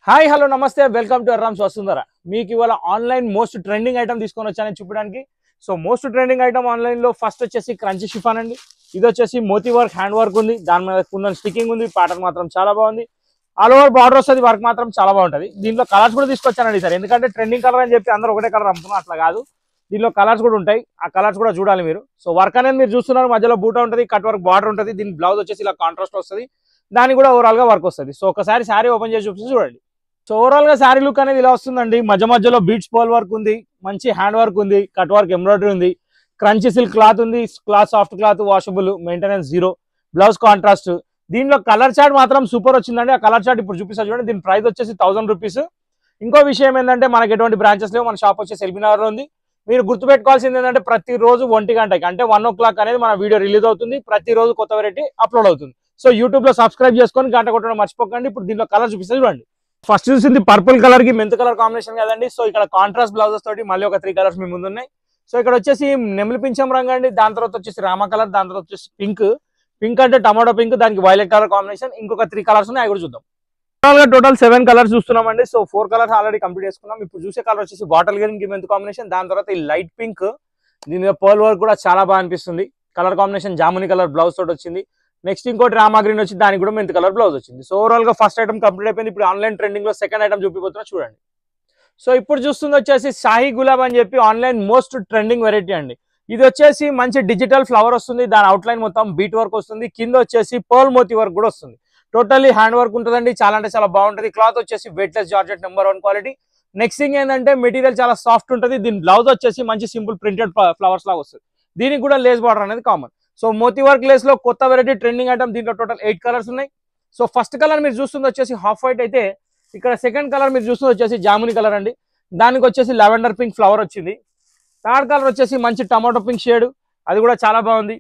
Hi hello నమస్తే welcome to అర్రామ్స్ Vasundhara. మీకు ఇవాళ ఆన్లైన్ మోస్ట్ ట్రెండింగ్ ఐటమ్ తీసుకొని వచ్చానని చూపడానికి. So most trending item online లో ఫస్ట్ వచ్చేసి క్రంచీ షిఫాన్ అండి. ఇది వచ్చేసి మోతీ వర్క్ హ్యాండ్ వర్క్ ఉంది, దాని మీద కుందన్ స్టికింగ్ ఉంది, ప్యాటర్న్ మాత్రం చాలా బాగుంది. ఆల్ ఓవర్ బార్డర్ వస్తుంది, వర్క్ మాత్రం చాలా బాగుంటుంది. దీంట్లో కలర్స్ కూడా తీసుకొచ్చానండి సార్, ఎందుకంటే ట్రెండింగ్ కలర్ అని చెప్పి అందరూ ఒకటే కలర్ అమ్ముతున్నారు, అట్లా కాదు. దీనిలో కలర్స్ కూడా ఉంటాయి, ఆ కలర్స్ కూడా చూడాలి మీరు. సో వర్క్ అనేది మీరు చూస్తున్నారు, మధ్యలో బూటా ఉంటుంది, కట్ వర్క్ బార్డర్ ఉంటుంది. దీని బ్లౌజ్ వచ్చేసి ఇలా కాంట్రాస్ట్ వస్తుంది, దానికి కూడా ఓవరాల్ గా వర్క్ వస్తుంది. సో ఒకసారి శారీ ఓపెన్ చేసి చూపిస్తే చూడండి. సో ఓవరాల్ గా శారీ లుక్ అనేది ఇలా వస్తుందండి. మధ్య మధ్యలో బీట్స్ పోల్ వర్క్ ఉంది, మంచి హ్యాండ్ వర్క్ ఉంది, కట్ వర్క్ ఎంబ్రాయిడరీ ఉంది, క్రంచీ సిల్క్ క్లాత్ ఉంది, cloth soft cloth, washable, maintenance zero, blouse contrast. దీనిలో కలర్ చార్ట్ మాత్రం సూపర్ వచ్చిందండి. ఆ కలర్ చార్ట్ ఇప్పుడు చూపిస్తా చూడండి. దీని ప్రైస్ వచ్చేసి 1000 రూపీస్. ఇంకో విషయం ఏంటంటే మనకి ఎటువంటి బ్రాంచెస్ లేవు, మన షాప్ వచ్చేసి ఎల్బీనగర్ లో ఉంది. మీరు గుర్తుపెట్టుకోవాల్సింది ఏంటంటే ప్రతిరోజు 1 గంటకి అంటే 1 o'clock అనేది మన వీడియో రిలీజ్ అవుతుంది. ప్రతిరోజు కొత్త వెరైటీ అప్లోడ్ అవుతుంది. సో యూట్యూబ్ లో సబ్స్క్రైబ్ చేసుకొని గంట కొట్టడం మర్చిపోకండి. ఇప్పుడు దీంట్లో కలర్ చూపిస్తే చూడండి. ఫస్ట్ చూసింది పర్పుల్ కలర్ కి మెంత్ కలర్ కాంబినేషన్ కదండి. సో ఇక్కడ కాంట్రాస్ట్ బ్లౌజెస్ తోటి మళ్ళీ ఒక 3 కలర్స్ మీ ముందు ఉన్నాయి. సో ఇక్కడ వచ్చేసి నెమిలి పింఛం రంగు అండి, దాని తర్వాత వచ్చేసి రామ కలర్, దాని తర్వాత వచ్చేసి పింక్ అంటే టమాటో పింక్, దానికి వైలెట్ కలర్ కాంబినేషన్, ఇంకొక 3 కలర్స్ ఉన్నాయి, అవి కూడా చూద్దాం. టోటల్ 7 కలర్స్ చూస్తున్నామండి. సో 4 కలర్స్ ఆల్రెడీ కంప్లీట్ చేసుకున్నాం. ఇప్పుడు చూసే కలర్ వచ్చేసి బాటిల్ గ్రీన్ కి మెంత్ కాంబినేషన్, దాని తర్వాత ఈ లైట్ పింక్, దీని మీద పర్ల్ వర్క్ కూడా చాలా బాగా అనిపిస్తుంది. కలర్ కాంబినేషన్ జాముని కలర్ బ్లౌజ్ తోటి వచ్చింది. నెక్స్ట్ ఇంకోటి రామా గ్రీన్ వచ్చి, దానికి కూడా మెంత్ కలర్ బ్లౌజ్ వచ్చింది. సో ఓవరాల్ గా ఫస్ట్ ఐటమ్ కంప్లీట్ అయిపోయింది. ఇప్పుడు ఆన్లైన్ ట్రెండింగ్ లో సెకండ్ ఐటమ్ చూపిపోతున్నా చూడండి. సో ఇప్పుడు చూస్తుంది వచ్చేసి షాహీ గులాబ్ అని చెప్పి ఆన్లైన్ మోస్ట్ ట్రెండింగ్ వెరైటీ అండి. ఇది వచ్చేసి మంచి డిజిటల్ ఫ్లవర్ వస్తుంది, దాని అవుట్లైన్ మొత్తం బీట్ వర్క్ వస్తుంది, కింద వచ్చేసి పర్ల్ మోతీ వర్క్ కూడా వస్తుంది. టోటల్లీ హ్యాండ్ వర్క్ ఉంటుందండి, చాలా అంటే చాలా బాగుంటుంది. క్లాత్ వచ్చేసి weightless georgette number 1 quality. Next thing ఏంటంటే మెటీరియల్ చాలా సాఫ్ట్ ఉంటుంది. దీని బ్లౌజ్ వచ్చేసి మంచి సింపుల్ ప్రింటెడ్ ఫ్లవర్స్ లాగా వస్తుంది. దీనికి కూడా లేస్ బార్డర్ అనేది కామన్. సో మోతీ వర్క్ లేస్ లో కొత్త వెరైటీ ట్రెండింగ్ ఐటమ్. దీంట్లో టోటల్ 8 కలర్స్ ఉన్నాయి. సో ఫస్ట్ కలర్ మీరు చూస్తుంది వచ్చేసి హాఫ్ వైట్ అయితే, ఇక్కడ సెకండ్ కలర్ మీరు చూస్తుంది వచ్చేసి జాముని కలర్ అండి, దానికి వచ్చేసి లెవెండర్ పింక్ ఫ్లవర్ వచ్చింది. థర్డ్ కలర్ వచ్చేసి మంచి టమాటో పింక్ షేడ్, అది కూడా చాలా బాగుంది.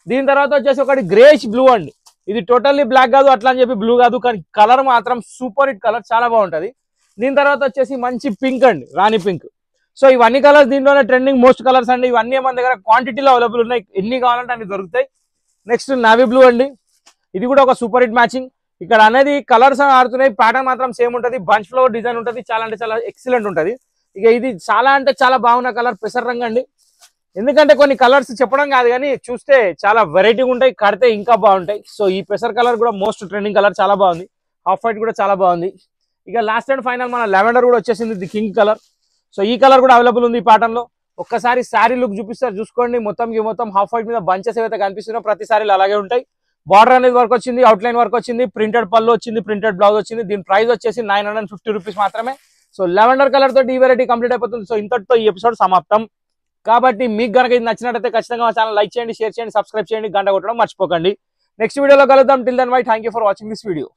దీని తర్వాత వచ్చేసి ఒకటి గ్రేష్ బ్లూ అండి. ఇది టోటల్లీ బ్లాక్ కాదు, అట్లా అని చెప్పి బ్లూ కాదు, కానీ కలర్ మాత్రం సూపర్ హిట్ కలర్, చాలా బాగుంటది. దీని తర్వాత వచ్చేసి మంచి పింక్ అండి, రాణి పింక్. సో ఇవన్నీ కలర్స్ దీంట్లోనే ట్రెండింగ్ మోస్ట్ కలర్స్ అండి. ఇవన్నీ మన దగ్గర క్వాంటిటీలో అవైలబుల్ ఉన్నాయి, ఎన్ని కావాలంటే అన్ని దొరుకుతాయి. నెక్స్ట్ నావీ బ్లూ అండి, ఇది కూడా ఒక సూపర్ హిట్ మ్యాచింగ్. ఇక్కడ అనేది కలర్స్ ఆడుతున్నాయి, ప్యాటర్న్ మాత్రం సేమ్ ఉంటుంది, బంచ్ ఫ్లవర్ డిజైన్ ఉంటుంది, చాలా అంటే చాలా ఎక్సలెంట్ ఉంటుంది. ఇక ఇది చాలా అంటే చాలా బాగున్న కలర్ పెసర్ రంగు అండి. ఎందుకంటే కొన్ని కలర్స్ చెప్పడం కాదు కానీ చూస్తే చాలా వెరైటీగా ఉంటాయి, కడితే ఇంకా బాగుంటాయి. సో ఈ పెసర్ కలర్ కూడా మోస్ట్ ట్రెండింగ్ కలర్, చాలా బాగుంది. హాఫ్ వైట్ కూడా చాలా బాగుంది. ఇక లాస్ట్ అండ్ ఫైనల్ మన లెవెండర్ కూడా వచ్చేసింది, ఇది కింగ్ కలర్. సో ఈ కలర్ కూడా అవైలబుల్ ఉంది ఈ ప్యాటర్న్ లో. ఒక్కసారి శారీ లుక్ చూపిస్తారు చూసుకోండి. మొత్తం హాఫ్ వైట్ మీద బంచెస్ ఏవైతే కనిపిస్తున్నాయో ప్రతి శారీలు అలాగే ఉంటాయి. బార్డర్ అనేది వర్క్ వచ్చింది, అవుట్లైన్ వర్క్ వచ్చింది, ప్రింటెడ్ పళ్ళు వచ్చింది, ప్రింటెడ్ బ్లౌజ్ వచ్చింది. దీని ప్రైస్ వచ్చేసి 950 రూపీస్ మాత్రమే. సో లెవెండర్ కలర్ తోటి ఈ వెరైటీ కంప్లీట్ అయిపోతుంది. సో ఇంతటితో ఈ ఎపిసోడ్ సమాప్తం. కాబట్టి మీకు కనుక ఇది నచ్చినట్టయితే ఖచ్చితంగా మా ఛానల్ లైక్ చేయండి, షేర్ చేయండి, సబ్స్క్రైబ్ చేయండి, గంట కొట్టడం మర్చిపోకండి. నెక్స్ట్ వీడియోలో కలుద్దాం. Till then bye, thank you for watching this video.